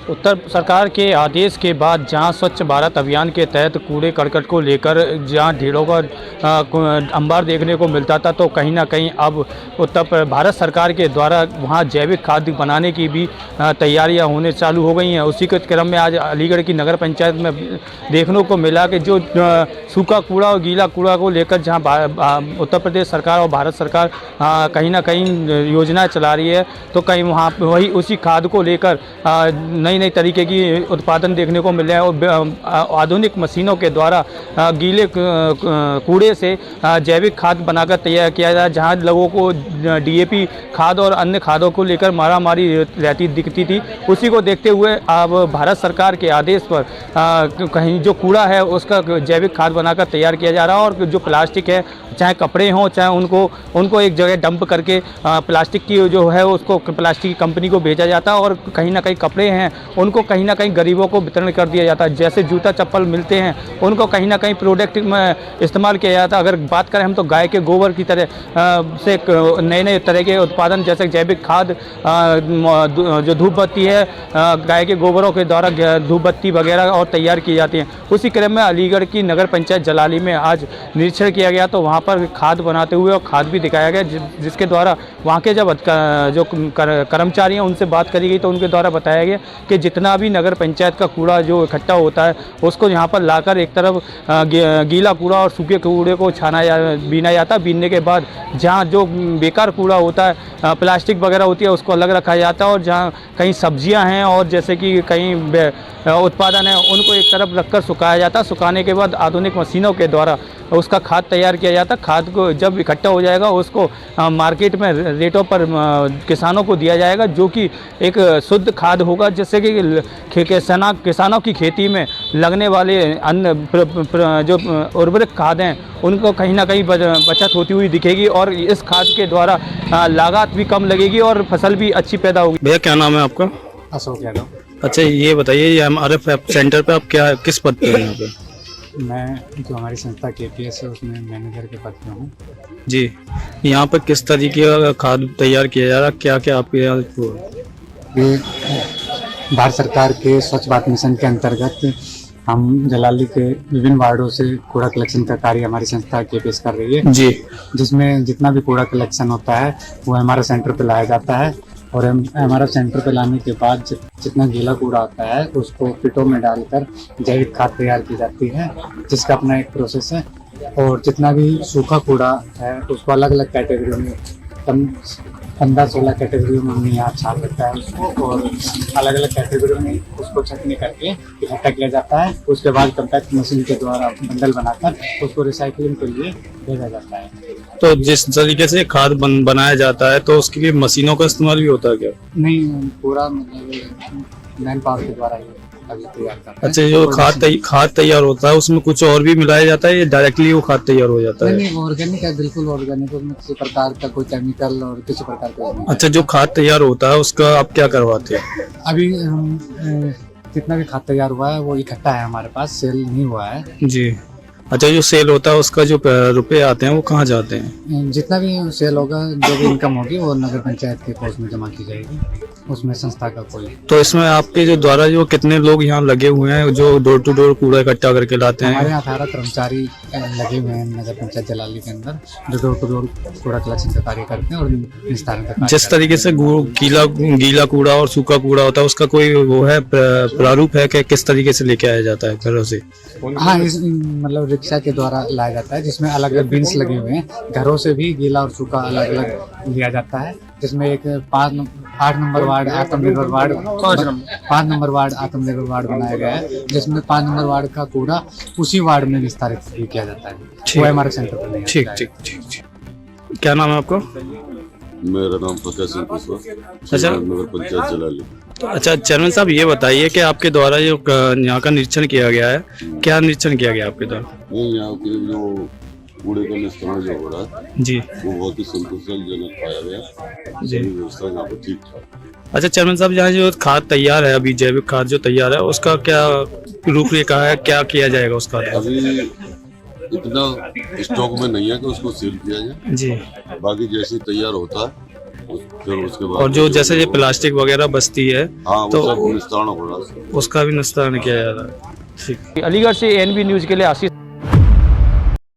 उत्तर सरकार के आदेश के बाद जहां स्वच्छ भारत अभियान के तहत कूड़े करकट को लेकर जहां ढेरों का अंबार देखने को मिलता था, तो कहीं ना कहीं अब भारत सरकार के द्वारा वहां जैविक खाद बनाने की भी तैयारियां होने चालू हो गई हैं। उसी के क्रम में आज अलीगढ़ की नगर पंचायत में देखने को मिला कि जो सूखा कूड़ा और गीला कूड़ा को लेकर जहां उत्तर प्रदेश सरकार और भारत सरकार कहीं ना कहीं योजनाएं चला रही है, तो कहीं वहाँ वही उसी खाद को लेकर नई नई तरीके की उत्पादन देखने को मिल रहा है। और आधुनिक मशीनों के द्वारा गीले कूड़े से जैविक खाद बनाकर तैयार किया जाए, जहाँ लोगों को डीएपी खाद और अन्य खादों को लेकर मारामारी रहती दिखती थी। उसी को देखते हुए अब भारत सरकार के आदेश पर कहीं जो कूड़ा है उसका जैविक खाद बनाकर तैयार किया जा रहा है, और जो प्लास्टिक है, चाहे कपड़े हों चाहे उनको एक जगह डंप करके प्लास्टिक की जो है उसको प्लास्टिक की कंपनी को भेजा जाता है, और कहीं ना कहीं कपड़े हैं उनको कहीं ना कहीं गरीबों को वितरण कर दिया जाता है। जैसे जूता चप्पल मिलते हैं उनको कहीं ना कहीं प्रोडक्ट में इस्तेमाल किया जाता है। अगर बात करें हम तो गाय के गोबर की तरह से नए नए तरह के उत्पादन जैसे जैविक खाद, जो धूप बत्ती है, गाय के गोबरों के द्वारा धूप बत्ती वगैरह और तैयार की जाती हैं। उसी क्रम में अलीगढ़ की नगर पंचायत जलाली में आज निरीक्षण किया गया, तो वहाँ पर खाद बनाते हुए और खाद भी दिखाया गया, जिसके द्वारा वहाँ के जब जो कर्मचारी हैं उनसे बात करी गई, तो उनके द्वारा बताया गया कि जितना भी नगर पंचायत का कूड़ा जो इकट्ठा होता है उसको यहाँ पर लाकर एक तरफ गीला कूड़ा और सूखे कूड़े को बीना जाता है। बीनने के बाद जहाँ जो बेकार कूड़ा होता है, प्लास्टिक वगैरह होती है, उसको अलग रखा जाता है, और जहाँ कहीं सब्जियाँ हैं और जैसे कि कहीं उत्पादन है उनको एक तरफ रखकर सुखाया जाता है। सुखाने के बाद आधुनिक मशीनों के द्वारा उसका खाद तैयार किया जाता है। खाद को जब इकट्ठा हो जाएगा उसको मार्केट में रेटों पर किसानों को दिया जाएगा, जो कि एक शुद्ध खाद होगा, जिससे कि किसानों की खेती में लगने वाले अन्य जो उर्वरक खाद हैं उनको कहीं ना कहीं बचत होती हुई दिखेगी, और इस खाद के द्वारा लागत भी कम लगेगी और फसल भी अच्छी पैदा होगी। भैया क्या नाम है आपका? अशोक यादव। अच्छा, ये बताइए, ये हमारे सेंटर पे आप किस पद पे हैं यहाँ पे? मैं जो हमारी संस्था KPS है उसमें मैनेजर के पद पे हूँ। जी, यहाँ पर किस तरीके का खाद तैयार किया जा रहा है, क्या क्या आपके यहाँ? ये भारत सरकार के स्वच्छ भारत मिशन के अंतर्गत हम जलाली के विभिन्न वार्डों से कूड़ा कलेक्शन का कार्य हमारी संस्था KPS कर रही है जी, जिसमें जितना भी कूड़ा कलेक्शन होता है वो हमारे सेंटर पे लाया जाता है, और हमारा सेंटर पे लाने के बाद जितना गीला कूड़ा आता है उसको पिटों में डालकर जैविक खाद तैयार की जाती है, जिसका अपना एक प्रोसेस है। और जितना भी सूखा कूड़ा है उसको अलग अलग कैटेगरी में 15-16 कैटेगरी में हमने यहाँ छाप रखा है उसको, और अलग अलग कैटेगरी में उसको छटनी करके इकट्ठा किया जाता है। उसके बाद कंपैक्ट मशीन के द्वारा बंडल बनाकर उसको रिसाइकलिंग के लिए भेजा जाता है। तो जिस तरीके से खाद बनाया जाता है तो उसके लिए मशीनों का इस्तेमाल भी होता है क्या? नहीं, पूरा मतलब मैन पावर के द्वारा ही अभी तैयार करते हैं। अच्छा, जो खाद तैयार होता है उसमें कुछ और भी मिलाया जाता है या डायरेक्टली वो खाद तैयार हो जाता है? नहीं, ऑर्गेनिक है, बिल्कुल ऑर्गेनिक, उसमें किसी प्रकार का कोई केमिकल और किसी प्रकार का नहीं। अच्छा, जो खाद तैयार होता है उसका आप क्या करवाते हैं? अभी हम जितना भी खाद तैयार हुआ है वो इकट्ठा है हमारे पास, सेल नहीं हुआ है जी। अच्छा, जो सेल होता है उसका जो रुपए आते हैं वो कहाँ जाते हैं? जितना भी सेल होगा, जो भी इनकम होगी वो नगर पंचायत के कोष में जमा की जाएगी, उसमें संस्था का कोई। तो इसमें आपके जो द्वारा जो कितने लोग यहाँ लगे हुए हैं जो डोर टू डोर कूड़ा इकट्ठा करके लाते हैं? हमारे यहाँ 18 कर्मचारी लगे हुए हैं नगर पंचायत जलाली के अंदर, जो डोर टू डोर कूड़ा कलेक्शन का कार्य करते हैं और निस्तारण का कार्य। जिस तरीके से गीला कूड़ा और सूखा कूड़ा होता है उसका कोई वो है प्रारूप है कि किस तरीके से लेके आया जाता है घरों से? हाँ, मतलब रिक्शा के द्वारा लाया जाता है, जिसमें अलग अलग बिन्स लगे हुए हैं। घरों से भी गीला और सूखा अलग अलग लिया जाता है, जिसमें एक 8 नंबर वार्ड आत्मनिर्भर वार्ड, 5 नंबर वार्ड आत्मनिर्भर वार्ड बनाया गया है, जिसमें 5 नंबर वार्ड का कूड़ा उसी वार्ड में विस्तारित किया जाता है। वो हमारे सेंटर पर नहीं है। ठीक ठीक ठीक। क्या नाम है आपका? मेरा नाम फतेह सिंह कुशवाहा, अच्छा, नगर पंचायत जलाली। अच्छा, चेयरमैन साहब ये बताइए कि आपके द्वारा जो यहाँ का निरीक्षण किया गया है, क्या निरीक्षण किया गया आपके द्वारा? यहाँ के जो कूड़े का निस्तारण जो हो रहा है जी, वो बहुत ही संतोषजनक पाया गया जी। व्यवस्था यहाँ पर ठीक ठाक। अच्छा चेयरमैन साहब, यहाँ जो खाद तैयार है, अभी जैविक खाद जो तैयार है उसका क्या रूपरेखा है, क्या किया जाएगा उसका? अभी इतना स्टॉक में नहीं है कि उसको सील किया जाए जी। बाकी जैसे तैयार होता है फिर उसके बाद और जो जैसे ये प्लास्टिक वगैरह बचती है हाँ वो तो सब निस्तारण हो रहा है। उसका भी निस्तारण किया जा रहा है। ठीक। अलीगढ़ से एनबी न्यूज़ के लिए आशीष।